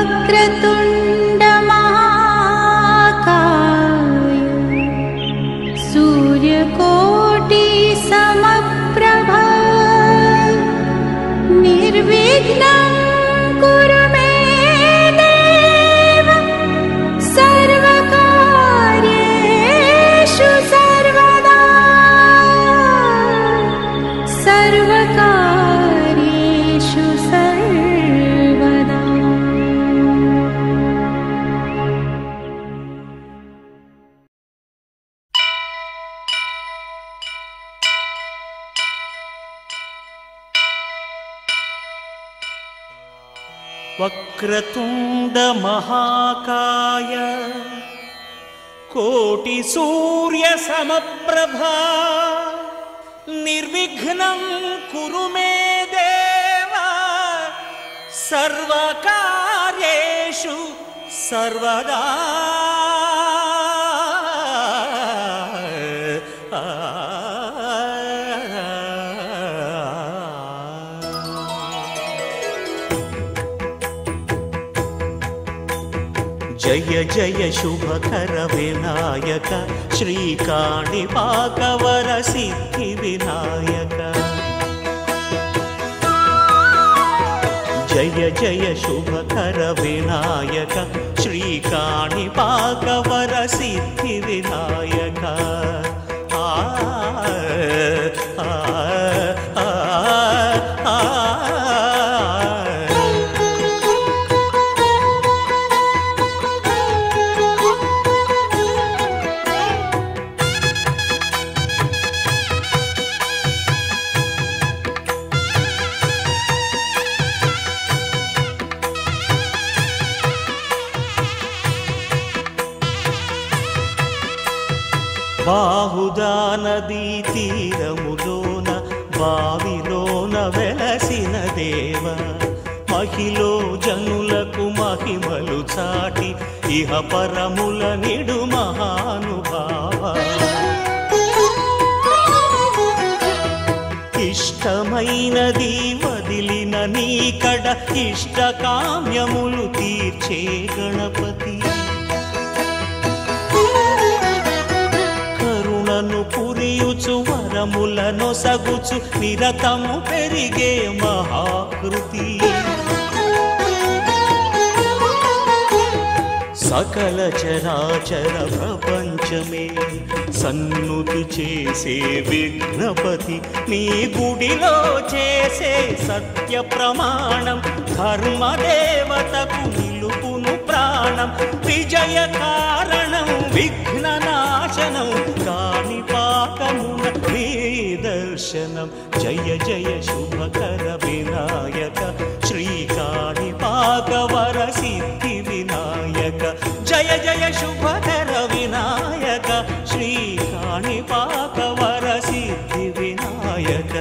वक्रतुण्ड महाकाय सूर्यकोटि समप्रभा निर्विघ्नं कुरु मे देव सर्वकार्येषु सर्वदा सर्वकार्येषु सर्वदा। वक्रतुण्ड महाकाय कोटि सूर्य समप्रभा निर्विघ्नं कुरु मे देव सर्वकार्येषु सर्वदा जय जय शुभकर विनायक श्रीकाणिपाकवर सिद्धि विनायक जय जय शुभकर विनायक श्रीकाणिपाकवर सिद्धि विनायक బాహుదా నదీ తీరములోన బావిలోన వెలసిన దేవ మహిలో జనులకు మహిమలు చాటి ఇహ పరముల నిడు మహానుభావ ఇష్టమైనది వదిలిన నీకడ ఇష్ట కామ్యములు తీర్చే గణపతి పురియుచు వరములను సగుచు నిరతము పెరిగే మహాకృతి సకల చరాచర ప్రపంచమే సన్నుతి చేసే విఘ్నపతి నీ గుడిలో చేసే సత్య ప్రమాణం ధర్మదేవతకు నిలుపును ప్రాణం విజయ కారణం విఘ్న నాశనం కాణిపాకమున నీ దర్శనం జయ జయ శుభకర వినాయక శ్రీకాణిపాకవర సిద్ధి వినాయక జయ జయ శుభకర వినాయక శ్రీకాణిపాకవర సిద్ధి వినాయక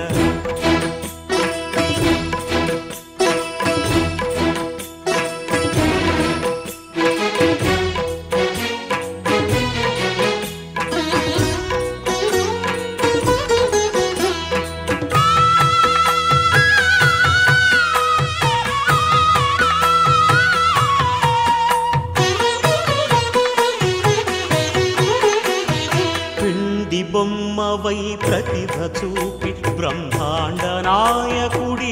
బొమ్మవై ప్రతిభ చూపి బ్రహ్మాండ నాయకుడివైరావు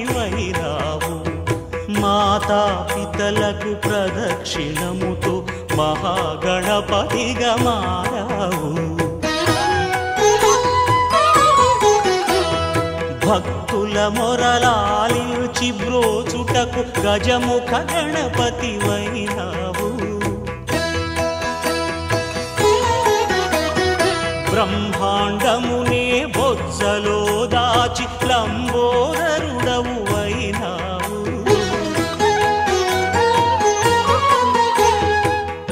మాతా పితలకు ప్రదక్షిణముతో మహాగణపతిగా మారావు భక్తుల మొరలాలించి బ్రోచుటకు గజముఖ గణపతివైరావు బ్రహ్మాండమునే బొజ్జలో దాచి లంబోదరుడవు అయినావు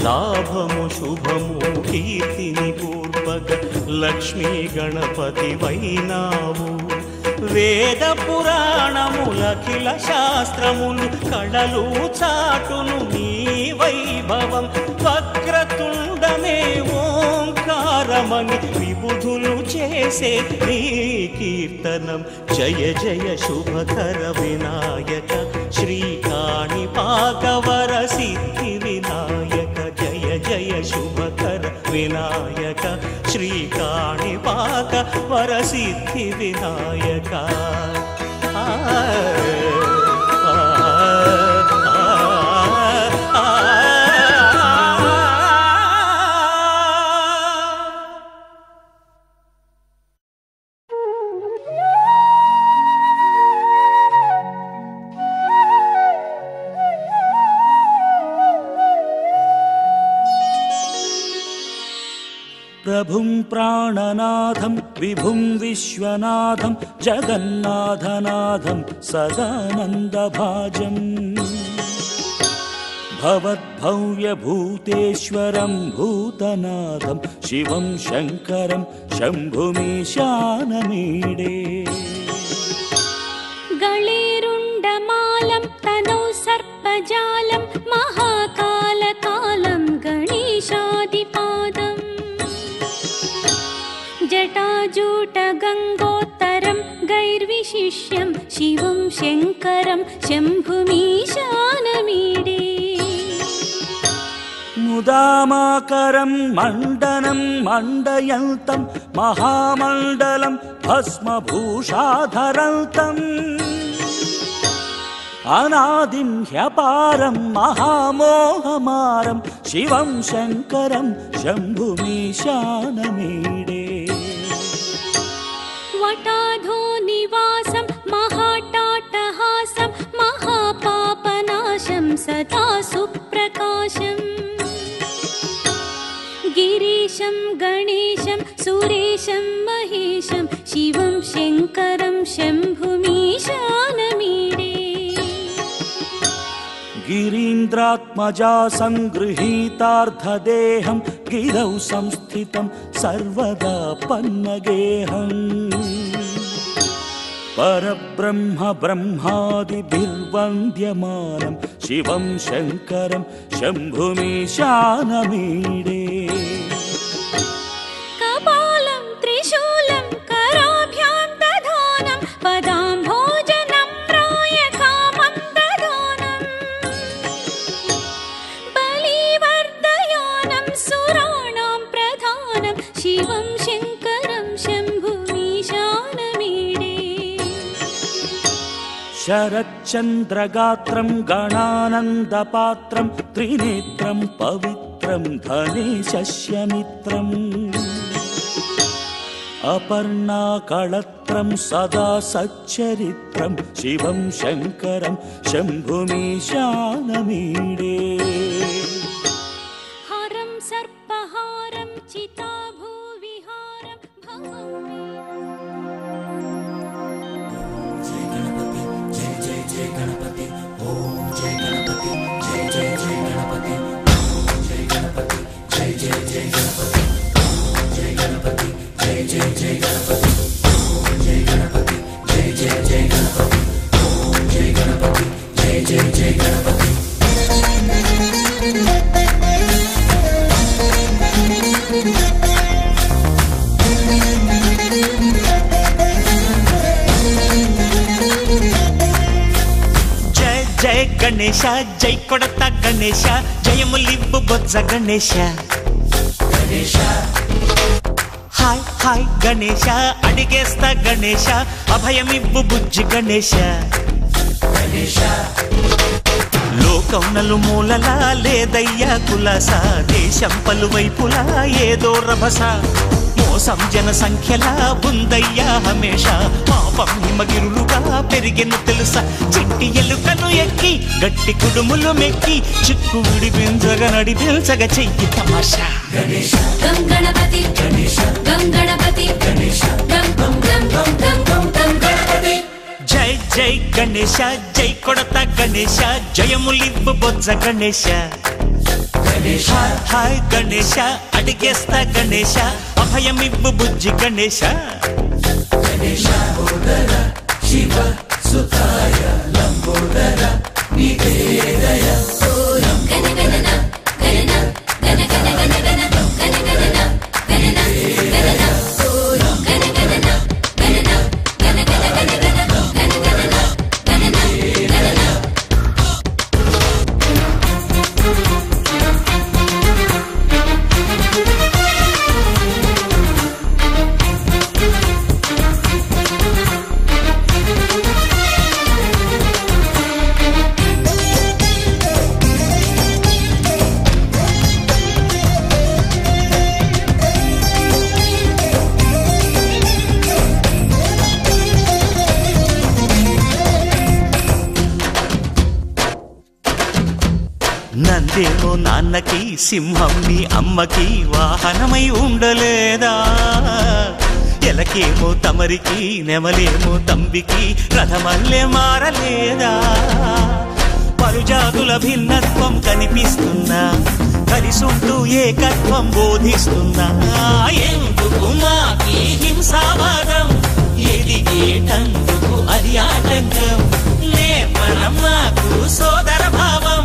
లాభము శుభము కీర్తిని పూర్వక లక్ష్మీ గణపతి వైనావు వేద పురాణములఖిల శాస్త్రములు కళలు చాటును నీ వైభవం వక్రతుండమే ఓంకారమని విబుధులు చేసే నీ కీర్తనం జయ జయ శుభకర వినాయక శ్రీకాణిపాకవర సిద్ధి వినాయక శ్రీకాణిపాక వరసిద్ధి వినాయక ప్రభుం ప్రాణనాథం విభుం విశ్వనాథం జగన్నాథనాథం సదానందభాజం భవద్భవ్యభూతేశ్వరం భూతనాథం శివం శంకరం శంభుమీశానమీడే గళేరుండమాలం తనౌ సర్పజాలం మహాకాలకాలం గణేశాదిపాదం జటాజూట గంగోత్తరం గైర్విశిష్యం శివం శంకరం శంభుమీశానమీడే ముదామాకరం మండనం మండయంతం మహామండలం భస్మభూషాధరంతం అనాదిం హ్యపారం మహామోహమారం శివం శంకరం శంభుమీశానమీడే వటాధో నివాసం మహాటాటహాసం మహాపాపనాశం సదా సుప్రకాశం గిరీశం గణేశం సురేశం మహేశం శివం శంకరం శంభుమీశానమీడే గిరీంద్రాత్మజా సంగృహీతార్ధదేహం గిరౌ సంస్థితం సర్వదా పన్నగేహం పరబ్రహ్మ బ్రహ్మాదిభిర్వంద్యమానం శివం శంకరం శంభుమీశానమీడే కపాలం త్రిశూలం కరాభ్యాం దధానం పదాంభోజనం రాయకామం దధానం బలివర్ధయానం సురాణాం ప్రధానం శివం శంకరం శంభుమీశానమీడే శరచ్చంద్రగాత్రం గణానందపాత్రం త్రినేత్రం పవిత్రం ధనేశస్యమిత్రం అపర్ణాకళత్రం సదా సచ్చరిత్రం శివం శంకరం శంభుమీశానమీడే హరం సర్పహారం చితాభూవిహారం భవం జయ గణేశ జై కొడత గణేశ జయములిబ్బు బొజ్జ గణేశ హాయ్ హాయ్ గణేశ అడిగేస్తా గణేశ అభయమిబ్బు బుజ్జి గణేశ లోకం నలుమూలలా లేదయ్యా కులాస దేశం పలువైపులా ఏదో రభస మోసం జన సంఖ్యలా ఉందయ్యా హమేష పాపం హిమగిరులుగా పెరిగెను తెలుసా చిట్టి ఎలుకను ఎక్కి గట్టి కుడుములు మెక్కి చిక్కు విడిపించగ నడిపించగ చెయ్యి తమాషా గం గణపతి గం గణపతి గం గం గం గం గం గం గం గణపతి జై జై గణేశ జై కొడత గణేశ జయములిబ్బు బొజ్జ గణేశ హాయ్ హాయ్ గణేశ అడిగేస్తా గణేశ అభయమిబ్బు బుజ్జి గణేశ శివ సుతాయ లంబోదర నివేదయ నందేమో నాన్నకి సింహం నీ అమ్మకి వాహనమై ఉండలేదా ఎలకేమో తమరికి నెమలేమో తంబికి రథమల్లే మారలేదా పలుజాతుల భిన్నత్వం కనిపిస్తున్నా కలిసుంటూ ఏకత్వం బోధిస్తున్నా ఎందుకు మాకి హింసావాదం ఎదిగేటందుకు అది ఆటంకం నేర్పడం మాకు సోదర భావం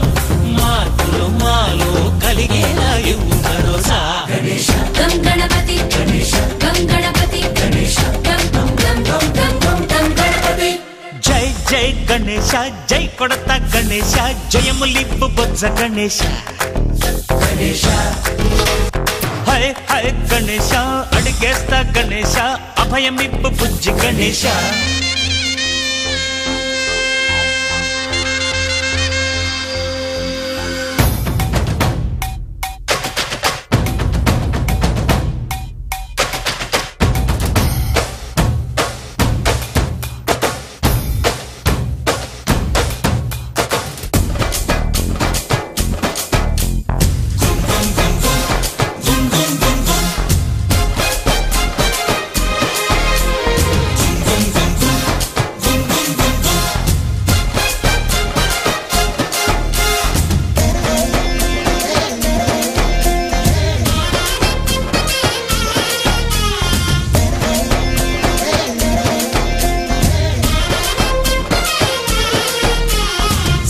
మార్పులు మాలో కలిగేలా ఇవ్వు భరోసా గణేశ గం గణపతి గణేశ గం గణపతి గణేశ గం గం గం గం గం గం గం గణపతి జై జై గణేశ జై కొడత గణేశ జయములిప్పు బొజ్జ గణేశ గణేశ హై హై గణేశ అడిగేస్తా గణేశ అభయమిప్పు బుజ్జి గణేశ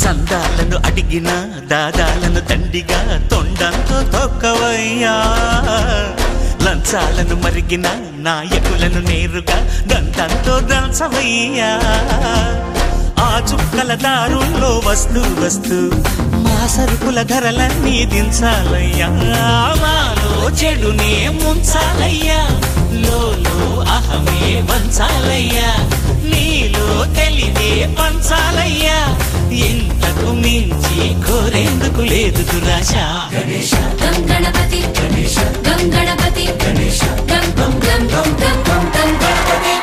సందాలను అడిగిన దాదాలను దండిగా తొండంతో తొక్కవయ్యా లంచాలను మరిగిన నాయకులను నేరుగా దంతంతో దంచవయ్యా ఆ చుక్కల దారుల్లో వస్తూ వస్తూ మా సరుకుల ధరలన్నీ దించాలయ్యా మాలో చెడునే ముంచాలయ్యా లోలో అహమే వంచాలయ్యా నీలో తెలివే పంచాలయ్యా ఇంతకు మించి కోరేందుకు లేదు దురాశ గణేశ గం గణపతి గణేశ గం గణపతి గణేశ గం గం గం గం గం గం గం గణపతి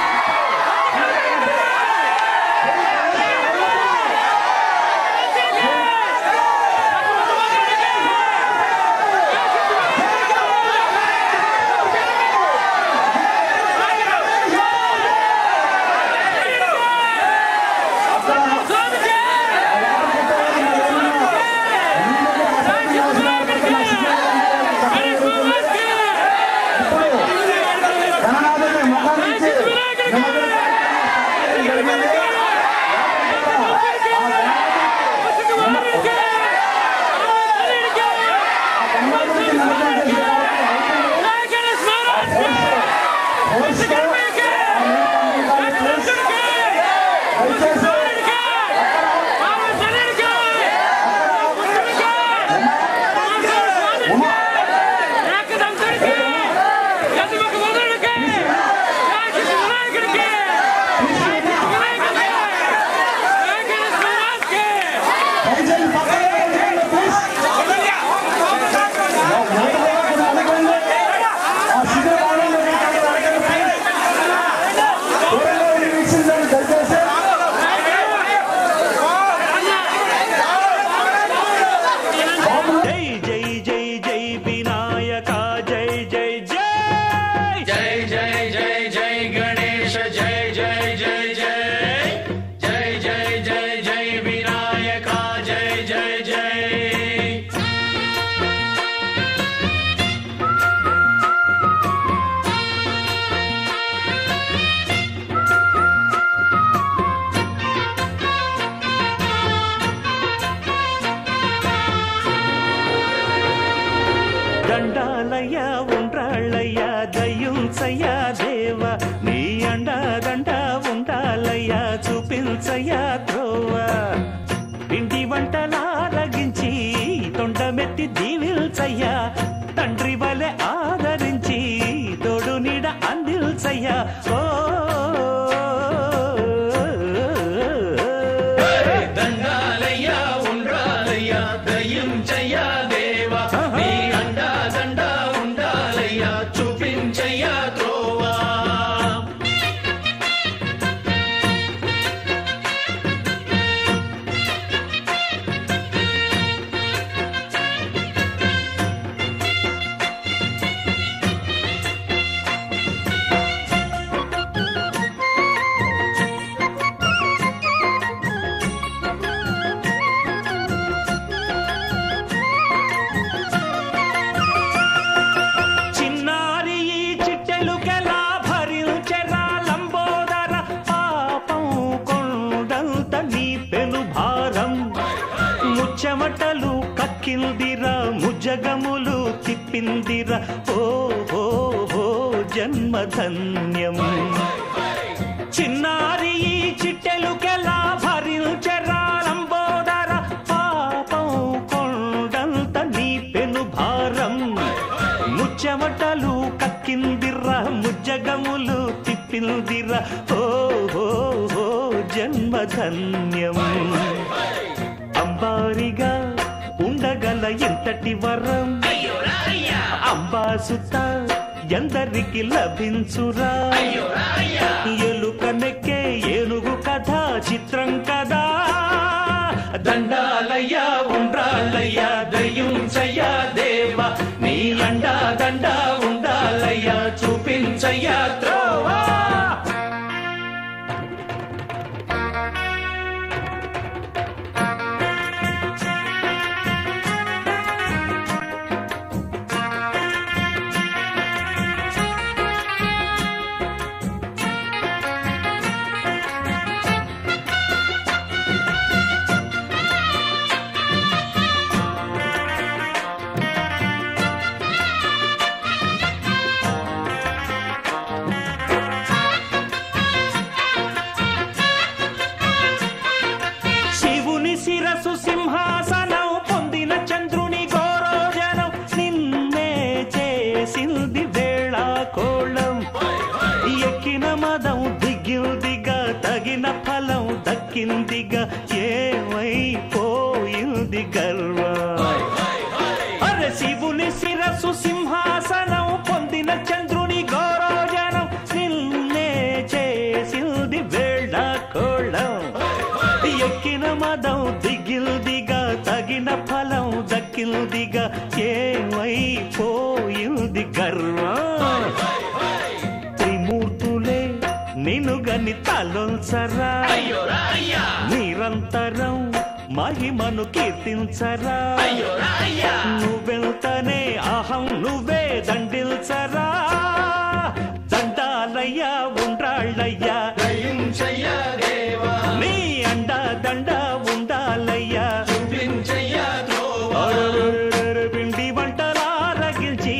దండాలయ్యా ఉండ్రాళ్ళయ్యా దయ్యుంచయ్యా దేవ నీ అండా దండ ఉండాలయ్యా చూపించయ్యా త్రోవ పిండి వంటలారగించి తొండమెత్తి దీవిల్చయ్యా తండ్రి వలె ఆదరించి తోడు నీడ అందిల్చయ్యా ఓ దండాలయ్యా ఉండ్రాలయ్యా దయ్యుంచయ్యా దేవ నీ అండా దండ ఉండాలయ్యా చూపించయ్యా త్రోవా ఎక్కిందిరా ముజగములు తిప్పిందిరా ఓ జన్మధన్యం చిన్నారి ఈ చిట్టెలుకెలా భరించరా లంబోదర పాపం కొండంత నీ పెను భారం ముచ్చమటలు కక్కిందిరా ముజ్జగములు తిప్పిందిరా ఓ జన్మధన్యం అంబారిగా ఉండగల ఇంతటి వరం అంబాసుత ఎందరికి లభించురా ఎలుకనెక్కే ఏనుగు కథ చిత్రం కదా దండాలయ్యా ఉండ్రాలయ్యా దయించయ్యా దేవా నీ అండా దండా ఉండాలయ్యా చూపించయ్యా త్రోవా శిరసు సింహాసనం పొందిన చంద్రుని గౌరవజనం నిన్నే చేసింది వేళ కోళం ఎక్కిన మదం దిగిందిగా తగిన ఫలం దక్కిందిగా ఏమైపోయింది గర్వం అరే శివుని శిరసు సింహాసనం పొందిన చంద్రుని గౌరవజనం నిన్నే చేసింది వేళ కోళం ఎక్కిన మదం దిగిల్దిగా తగిన ఫలం దక్కిల్దిగా ఏమైపోయింది గర్వం త్రిమూర్తులే నినుగని తలొల్చరా నిరంతరం మహిమను కీర్తించరా నువ్వెళ్తనే అహం నువ్వే దండిల్చరా దండాలయ్యా ఉండ్రాళ్ళయ్యా దయించయ్యా దేవా నీ అండా దండా ఉండాలయ్యా చూపించయ్యా త్రోవా పిండి వంటలారగించి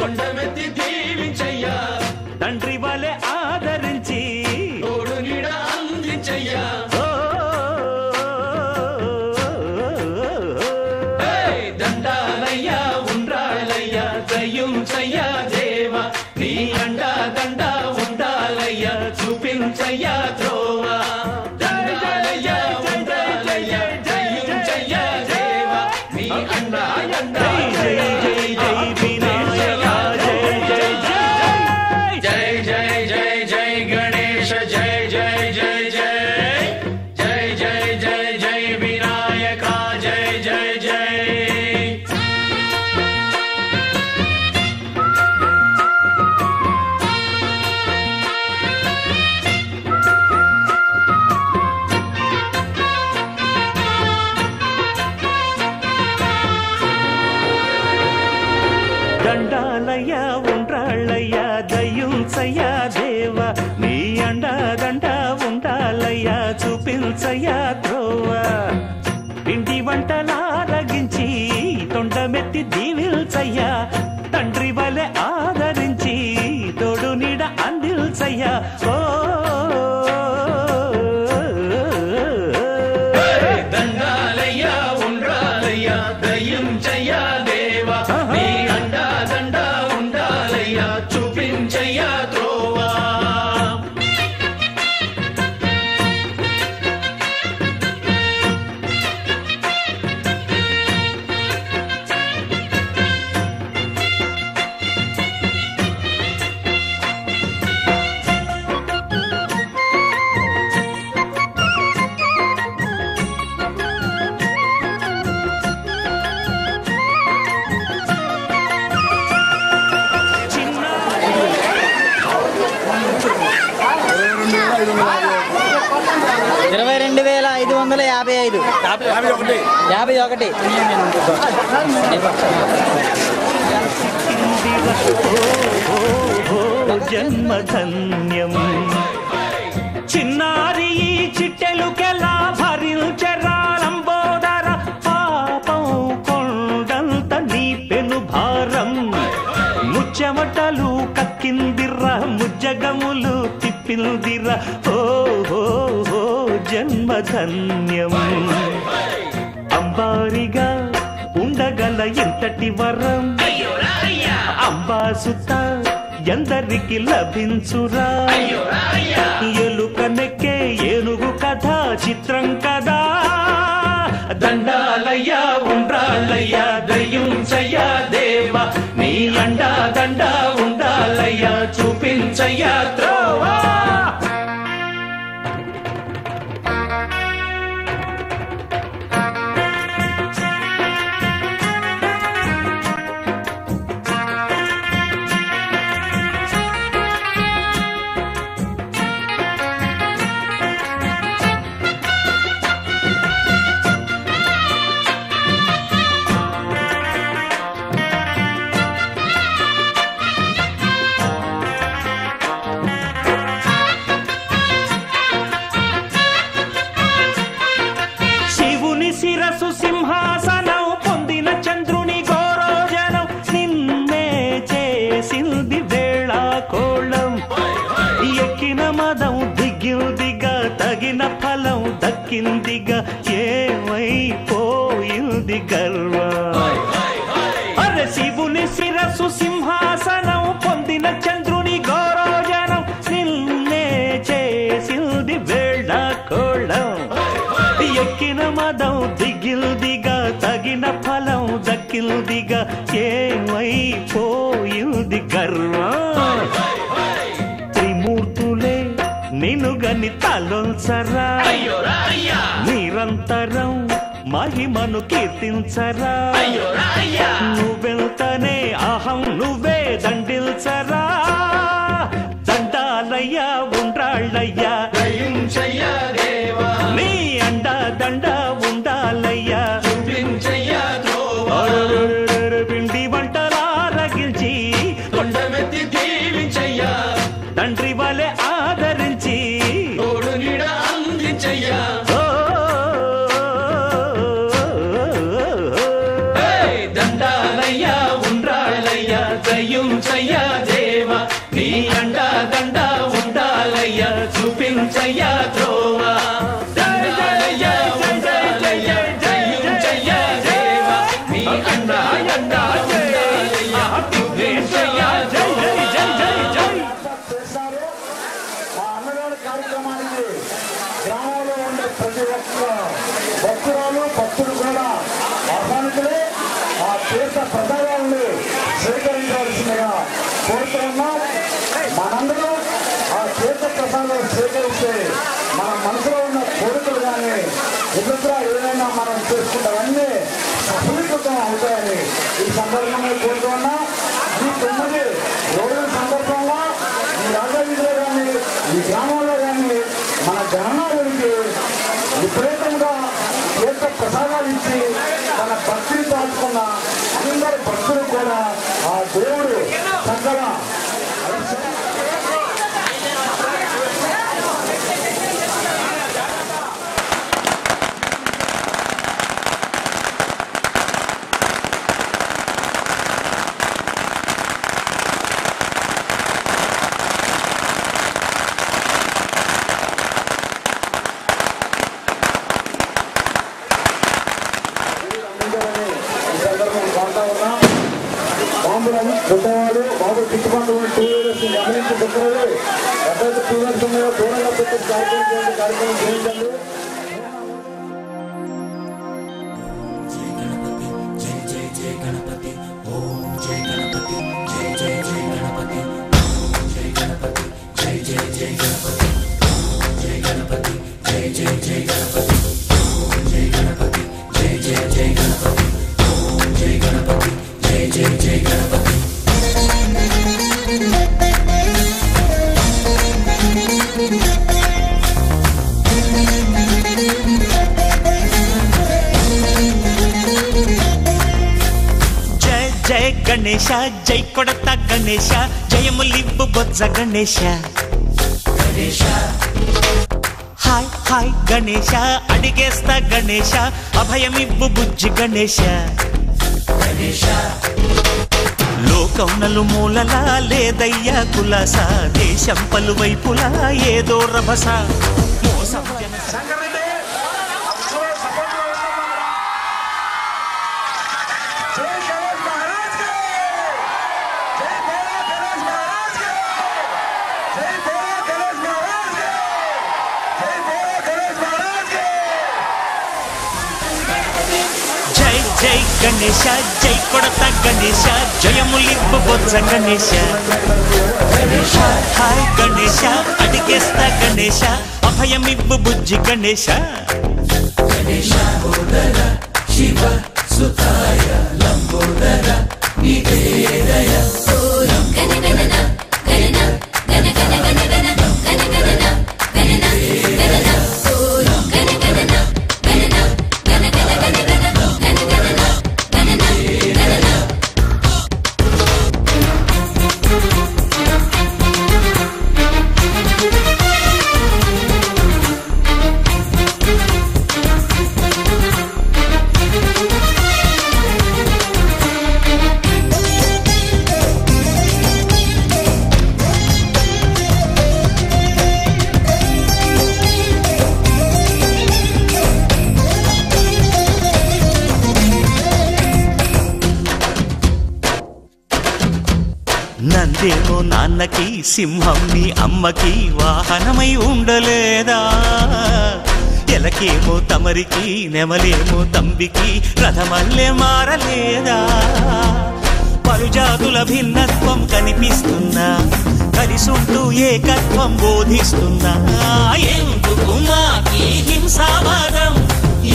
కొండమెత్తి దీవించయ్యా తండ్రి వలె ఆదరించి తోడు నీడ అందించయ్యా దండాలయ్యా ఉండ్రాళ్ళయ్యా దయించయ్యా దేవా నీ అండా దండా ఉండాలయ్యా చూపించయ్యా త్రోవా దండాలయ్యా ఉండ్రాళ్ళయ్యా దయించయ్యా దేవా నీ అండా దండా జై జై జై వినాయక జై జై జై జై జై జై జై గణేశ జై జై జై జై జై జై జై జై వినాయక జై జై జై దండాలయ్యా ఉండ్రాళ్ళయ్యా దయించయ్యా దేవా నీ అండా దండా ఉండాలయ్యా చూపించయ్యా త్రోవా పిండి వంటలారగించి తొండమెత్తి దీవిల్చయ్యా తండ్రి వలె ఆదరించి తోడు నీడ అందిల్చయ్యా ఓ దండాలయ్యా ఉండ్రాలయ్యా దయించయ్యా దేవా నీ అండా దండా ఉండాలయ్యా చూపించయ్యా త్రోవా జన్మధన్యం చిన్నారి ఈ చిట్టెలుకెలా భరించరా లంబోదర పాపం కొండ చెమటలు కక్కిందిరా ముజ్జగములు తిప్పిందిరా ఓ జన్మధన్యం అంబారిగా ఉండగల ఎంతటి వరం అంబాసుత ఎందరికి లభించురా ఎలుకనెక్కే ఏనుగు కథ చిత్రం కదా దండాలయ్యా ఉండ్రాళ్ళయ్యా దయ్యుంచయ్యా దేవా నీ అండా దండా ఉండాలయ్యా చూపించయ్యా త్రోవా శిరసు సింహాసనం పొందిన చంద్రుని గోరోజనం నిన్నే చేసింది వేళ కోళం ఎక్కిన మదం దిగిందిగా తగిన ఫలం దక్కిందిగా ఏమైపోయింది గర్వం అరే శివుని శిరసు సింహాసనం పొందిన చంద్రుని గోరోజనం నిన్నే చేసింది వేళ కోళం ఎక్కిన మదం దిగిల్దిగా తగిన ఫలం దక్కిల్దిగా ఏమైపోయింది గర్వం త్రిమూర్తులే నిన్నుగని తలొంచరా నిరంతరం మహిమను కీర్తించరా నువ్వెంతనే అహం నువ్వే దండిల్చరా దండాలయ్యా ఉండ్రాళ్ళయ్యా నీ అండా దండా ఉండాలయ్యా పిండి వంటలారగించి కొండమెత్తి దీవించయ్యా తండ్రి వలె ఆదరించి తోడు నీడ అందించయ్యా దండాలయ్యా ఉండ్రాళ్ళయ్యా దయ్యుంచయ్యా దేవా నీ అండా దండా ఉండాలయ్యా చూపించయ్యా త్రోవా కార్యక్రమానికి గ్రామంలో ఉండే ప్రతి ఒక్క భక్తురాలు భక్తులు కూడా ఆహ్వానితులే ఆ తీర్థ ప్రసాదాలను స్వీకరించవలసిందిగా కోరుతున్నాం మనందరం ఆ తీర్థ ప్రసాదాలు స్వీకరిస్తే మన మనసులో ఉన్న కోరికలు కానీ ఇతర ఏదైనా మనం చేసుకుంటామన్నీ సఫలీకృతం అవుతాయని ఈ సందర్భంగా కోరుతున్నా ఈ 9 రోజుల సందర్భంగా ఈ రాజావీధిలో కానీ ఈ గ్రామంలో కానీ మన జనాలకి విపరీతంగా తీర్థ ప్రసాదాలు ఇచ్చి మన భక్తిని దాచుకున్న అందరి భక్తులు కూడా ఆ దేవుడు చక్కగా పెద్దవాళ్ళు బాబు చుట్టుపక్కల ఉన్న 2 వీలర్స్ గమనించి పెద్దవాళ్ళు ఎక్కడైతే 2 వీలర్స్ ఉన్నాయో దూరంగా పెట్టి కార్యక్రమం చేయించండి జయ గణేశ జై కొడత గణేశ జయములివ్వు బొజ్జ గణేశ హాయ్ హాయ్ గణేశ అడిగేస్తా గణేశ అభయమివ్వు బుజ్జి గణేశ లోకం నలుమూలలా లేదయ్యా కులాస, దేశం పలువైపులా ఏదో రభస. మోసం శంకరెడ్డి అందరూ సపోర్ట్లో ఉన్నారా? జై గణేష్ మహారాజ్ కి! జై బోలో గణేష్ మహారాజ్ కి! జై బోలో గణేష్ మహారాజ్ కి! జై బోలో గణేష్ మహారాజ్ కి! జై జై గణేశ, జై కొడత గణేశ, జయములివ్వు బొజ్జ గణేశ. హాయ్ గణేశ, అడిగేస్తా గణేశ, అభయమివ్వు బుజ్జి గణేశ. నందేమో నాన్నకి, సింహం నీ అమ్మకి వాహనమై ఉండలేదా? ఎలకేమో తమరికి, నెమలేమో తంబికి రథమల్లే మారలేదా? పలుజాతుల భిన్నత్వం కనిపిస్తున్నా, కలిసుంటూ ఏకత్వం బోధిస్తున్నా. ఎందుకు మాకి హింసావాదం,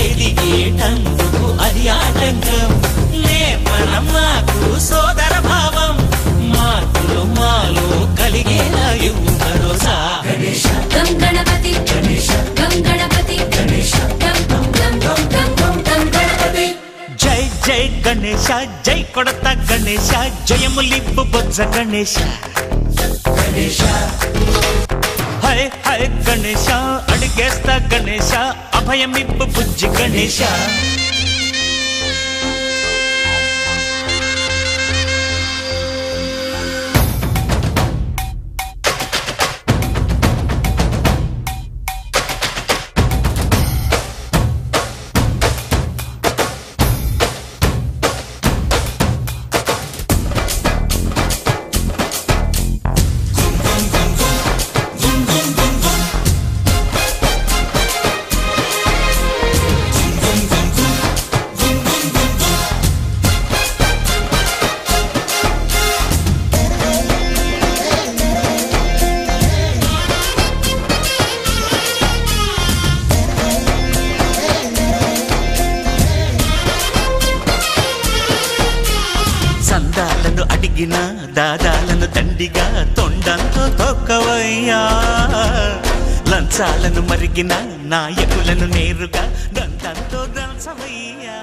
ఎదిగేటందుకు అది ఆటంకం. నేపనం మాకు సోదర భావం, మార్పులు మాలో కలిగేలా ఇవ్వు భరోసా. గం గణపతి గణేశ, గం గణపతి గణేశ, గం గం గం గం గం గం గణపతి. జై జై గణేశ, జై కొడత గణేశ, జయములివ్వు బొజ్జ గణేశ. హై హై గణేశ, అడిగేస్తా గణేశ, అభయమివ్వు బుజ్జి గణేశ. సందాలను అడిగిన దాదాలను దండిగా తొండంతో తొక్కవయ్యా. లంచాలను మరిగిన నాయకులను నేరుగా దంతంతో దంచవయ్యా.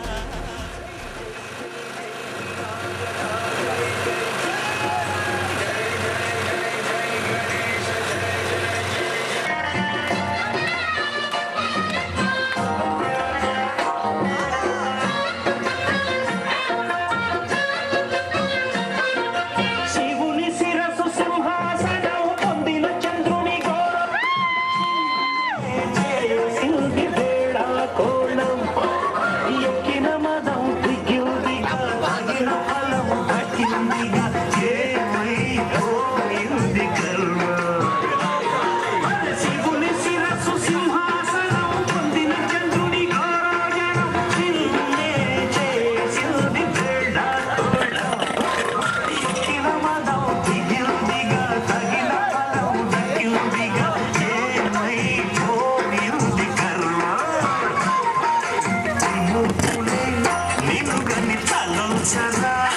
Chalo,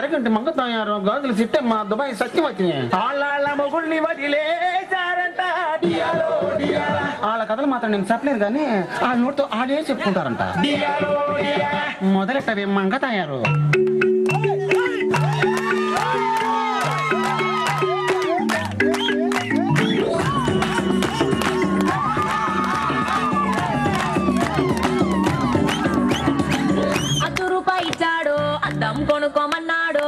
అరగంట మంగ తయారు గాజులు సిట్టమ్మ దుబాయ్ సత్యవతి వాళ్ళ మొగుడిని వదిలేశారంట వాళ్ళ కథలు మాత్రం నేను చెప్పలేదు కానీ ఆ నోటితో ఆడే చెప్పుకుంటారంట మొదలెట్టవి మంగ తయారు ఇచ్చాడు అద్దం కొనుక్కోమన్నాడు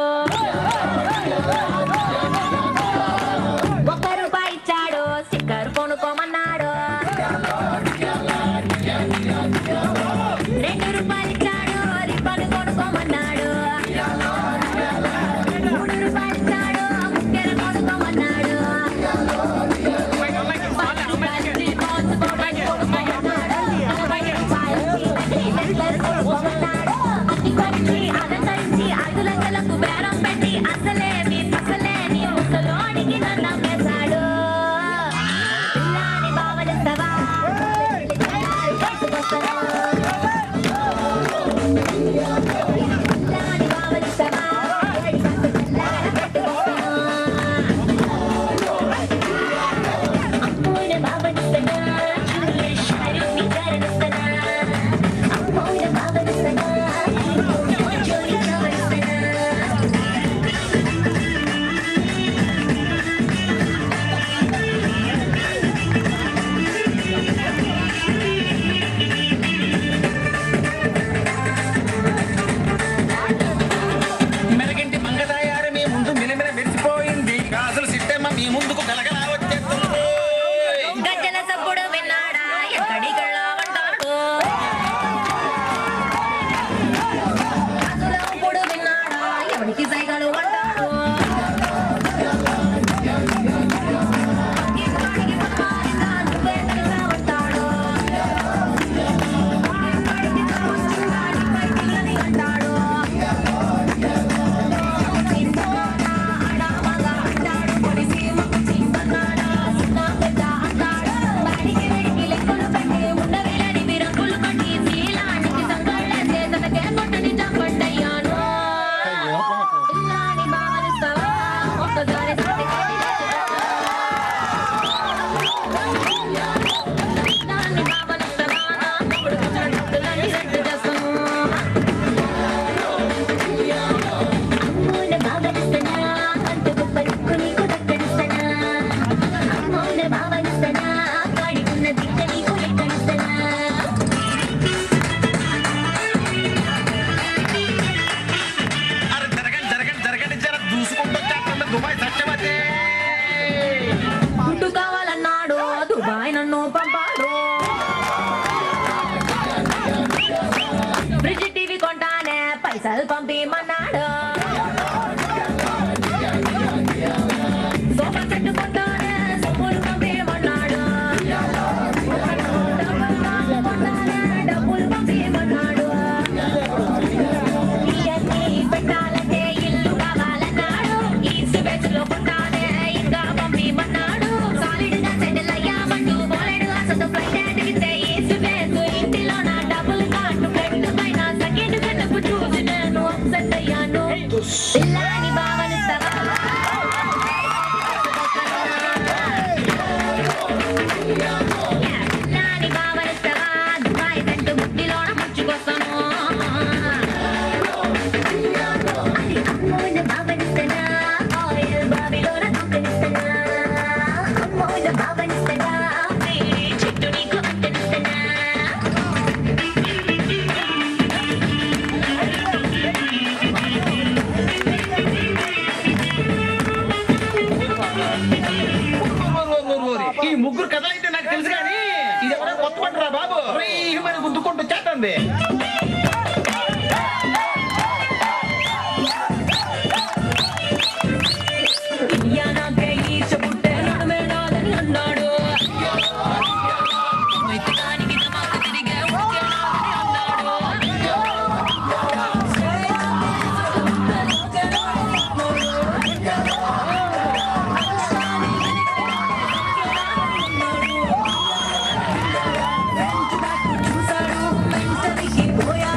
₹1 ఇచ్చాడు స్టిక్కర్ కొనుక్కోమన్నాడు ₹2 ఇచ్చాడు రిబ్బన్ కొనుక్కోమన్నాడు ₹3 ఇచ్చాడు ముక్కెర కొనుక్కోమన్నాడు అలంకరించి 5 లక్షలకు బేరం పెట్టి అసలేమి ముసలోడికి నన్ను వేశాడు పిల్లాని బావనిస్తావా పిల్లాని బావనిస్తావా అమ్మోని బావనిస్తానా షారుని గారనిస్తానా అమ్మోని బావనిస్తానా మెరగంటి మంగ తయారు మీ ముందు మిలమిల మెరిసిపోయింది గాజులు సిట్టమ్మ మీ ముందుకు గలగలా వచ్చేస్తుంది గజ్జల సప్పుడు విన్నాడా ఎక్కడికెళ్ళా అంటాడు అసలు విన్నాడా ఎవరికి సైగలు అంటాడు గుడ్డు కావాలన్నాడు దుబాయ్ నన్ను పంపాడు ఫ్రిడ్జ్ టీవీ కొంటానే పైసలు పంపిమన్నాడు సోఫా సెట్ కొంటానే సొమ్ములు పంపిమన్నాడు డబ్బులు పంపిమన్నాడు ఇవన్నీ పెట్టాలంటే ఇల్లు కావాలన్నాడు ఈస్ట్ వెస్ట్ లో కొంటానే ఇంకా పంపిమన్నాడు సాలిడ్ గా సెటిల్ అయ్యామంటూ బోలెడు అసలు ఫ్లైట్ టికెట్స్ ఈస్ట్ వెస్ట్ ఇంటిలో నా డబ్బులు కాటు పెట్టు పైన సెకండ్ కనుక చూసి నేను అప్సెట్ అయ్యాను పిల్లాని భావనిస్తావా పిల్లాని భావనిస్తావా దుబాయ్ సెంటు బుద్ధిలోన ముచ్చుకొస్తాను అది అమ్మోని భావనిస్తానా ఆయిల్ బావిలోన కంపెనిస్తానా అమ్మోని భావనిస్తానా చెట్టు నీకు అంటనిస్తానా ఈ ముగ్గురు కథలైతే నాకు తెలుసు కానీ ఇది ఎవరో కొత్త పంటరా బాబు మరి గుద్దుకుంటూ చేస్తుంది నాకే ఈశ పుట్టే నడుమే నాదని అన్నాడు వైద్యానికి తమాకు తిరిగే ఊరికే నాదని అన్నాడు చూసాడు మెంటలికి పోయా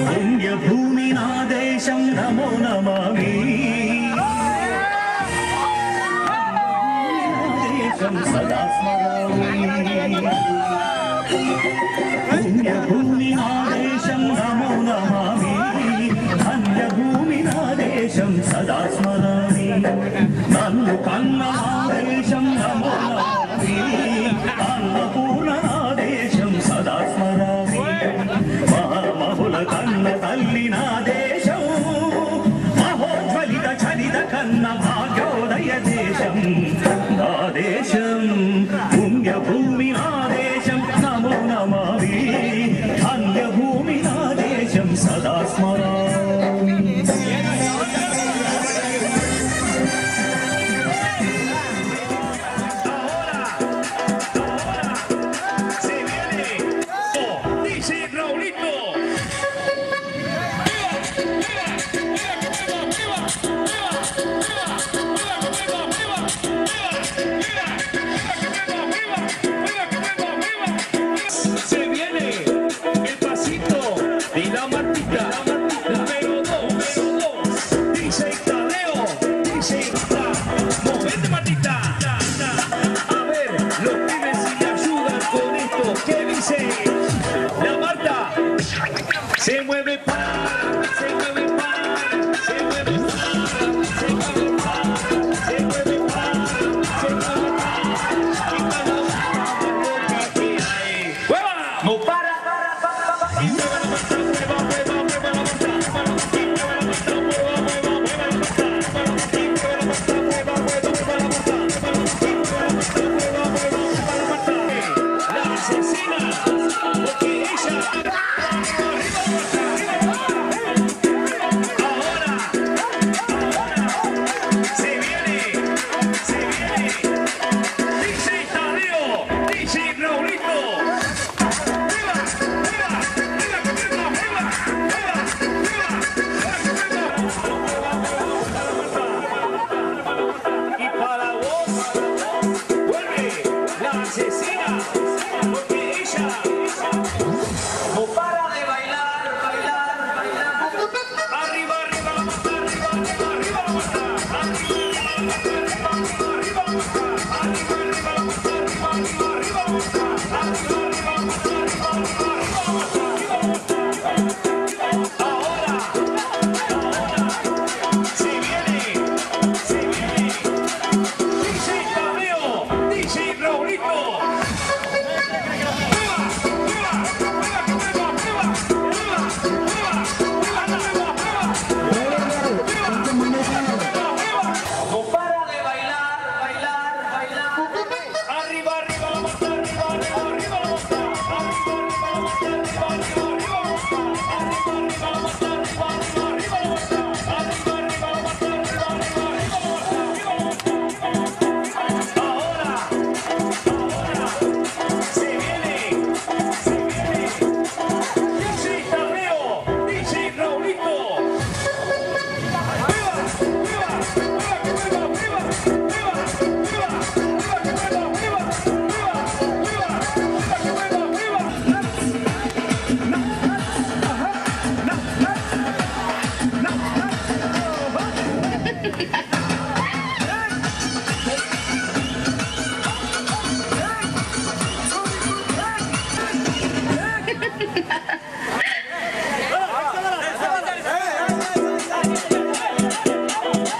పుణ్యభూమి నా దేశం నమో నమామి దేశం సదా స్మరామి పుణ్యభూమి నా దేశం నమో నమామి ధన్యభూమి నా దేశం సదా స్మరామి నన్ను కన్న నా దేశం నమో నమామి అన్నపూర్ణ నా దేశం సదా స్మరామి మహామహుల కన్న తల్లి నా దేశం మహోజ్వలిత చరిత కన్న భాగ్యోదయ దేశం నా దేశం పుణ్యభూమి నా దేశం నమో నమామి ధన్యభూమి నా దేశం సదా స్మరామి ¡Viva!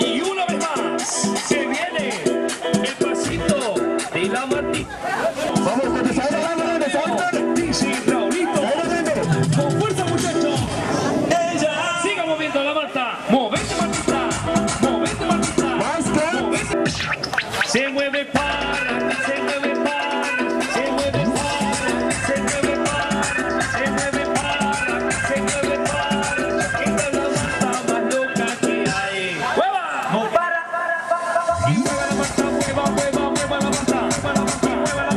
Y una vez más, se viene el pasito de la Martita. Vamos, que te salga la mano, te salga. Dice Raulito. Con fuerza, muchachos. Ella. Siga moviendo la Marta. Movete, Martita. Movete, Martita. Movete. Se mueve para, se mueve para, se mueve para, se mueve para, se mueve para, se mueve para. Esta es la Marta más loca que hay. ¡Mueva! No para. Y mueva la Marta, mueva, mueva, mueva la Marta. Mueva la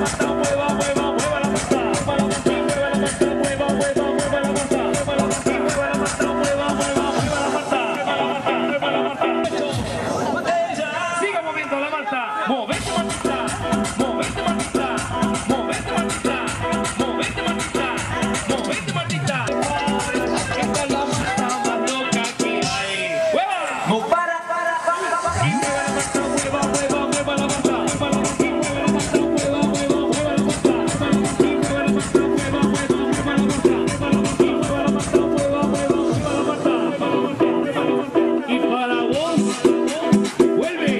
Marta, mueva, mueva, mueva la Marta. Mueva la Marta, mueva la Marta, mueva, mueva, mueva la Marta. Mueva la Marta, mueva la Marta, mueva, mueva, mueva la Marta. Mueva la Marta, mueva la Marta. Siga moviendo la Marta. Movete, Martita. Movete, Martita. Movete, Martita. Movete, Martita. Movete, Martita. Esta es la Marta más loca que hay. ¡Mueva! No para. Y mueva la Marta, mueva, mueva, mueva la Marta. Mueva la Marta, mueva la Marta, mueva, mueva, mueva la Marta. Mueva la Marta, mueva la Marta, mueva, mueva, mueva la Marta. Mueva la Marta, mueva la Marta, mueva, mueva, mueva la Marta. Mueva la Marta, mueva la Marta. Y para vos, vuelve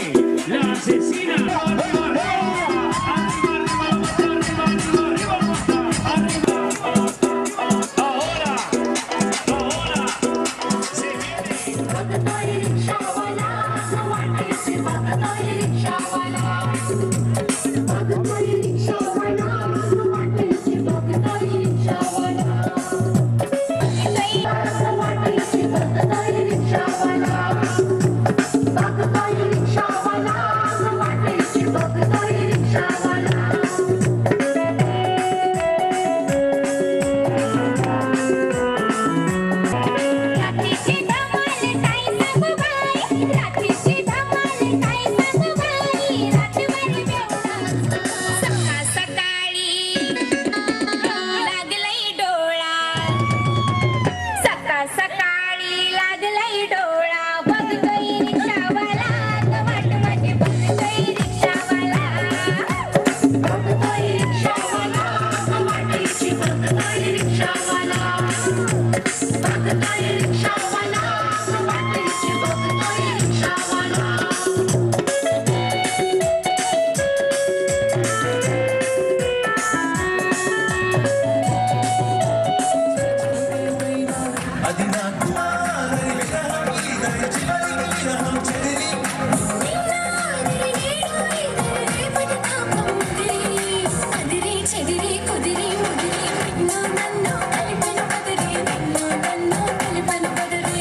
la asesina. Arriba, arriba, arriba, arriba, arriba, arriba, arriba, arriba. Ahora, se viene. रात्रीची धमाल ताई संगूबाई, रात्रीची धमाल ताई संगूबाई, रातभर बेवडा सकाळ सकाळी लागलंय डोळा, सकाळ सकाळी लागलंय डोळा, बघतोय रिक्षावाला, वाट वाटे बघतोय रिक्षावाला, बघतोय रिक्षावाला, वाटेची बघतोय रिक्षावाला. बघतोय रिक्षावाला, वाटेची बघतोय रिक्षावाला. అదిరి చెదిరి కుదిరి ముదిరి నిన్ను నన్ను కలిపెను బదరి, నిన్ను నన్ను కలిపెను బదరి.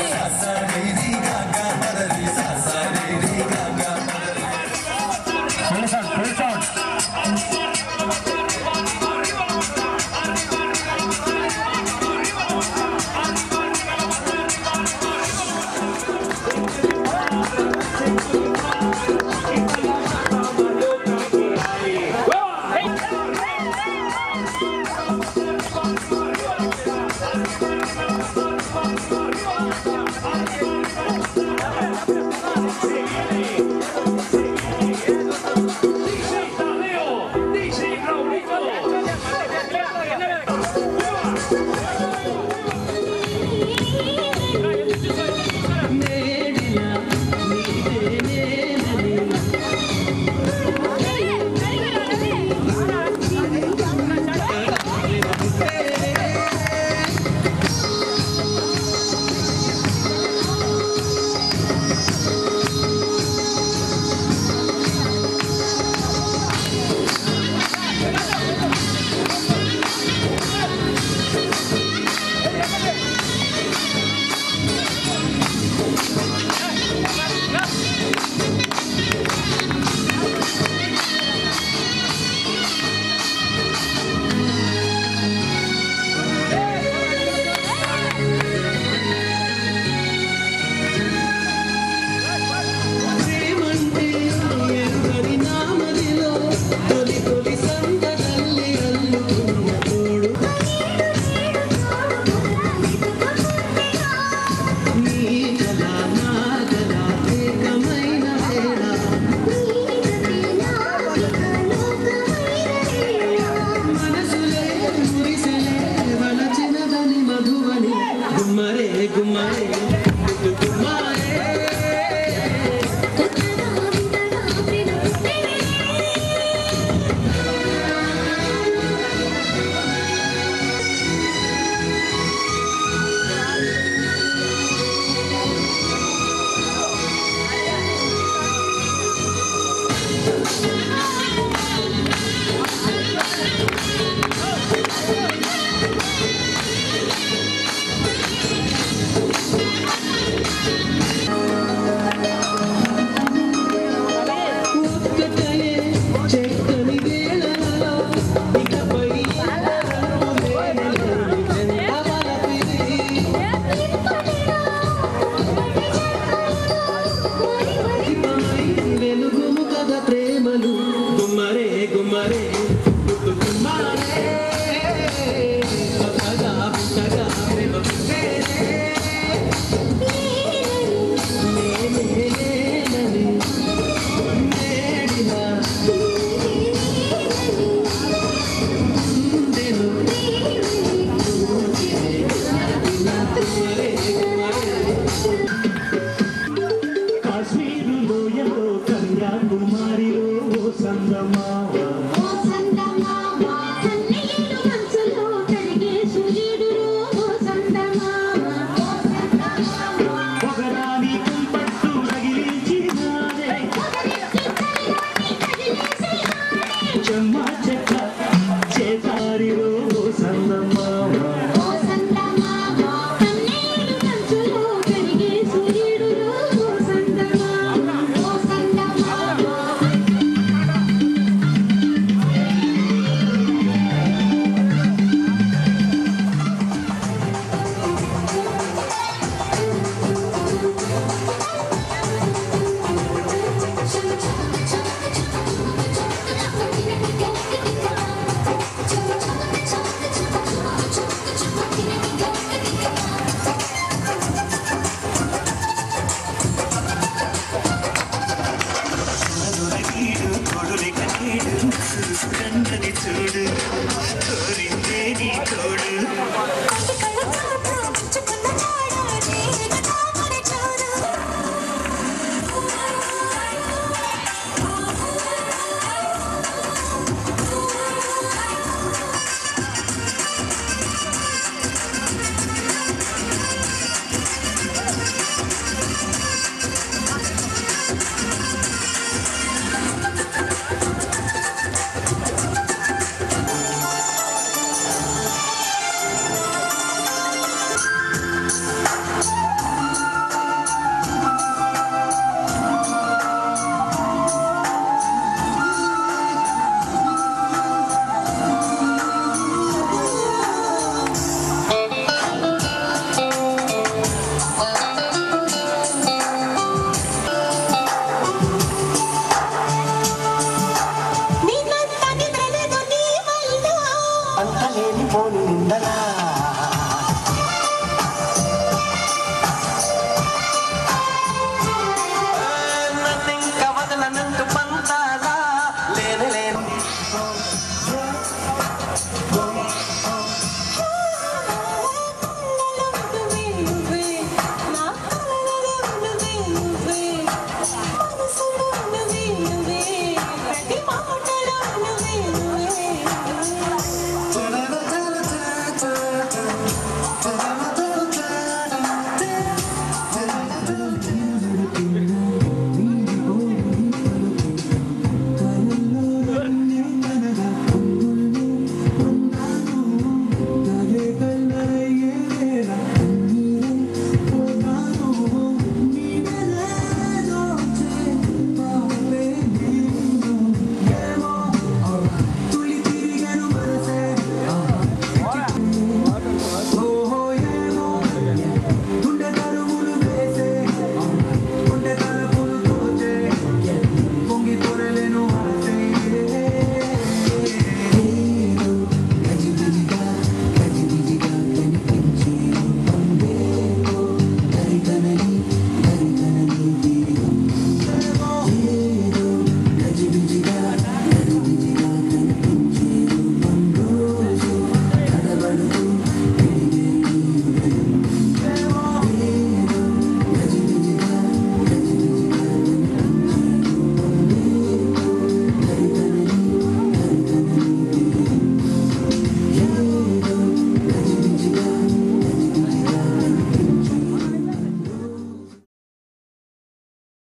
Dice Raulito. కాశ్మీరులో ఎంతో కన్యాకుమారిలో ఓ సందమా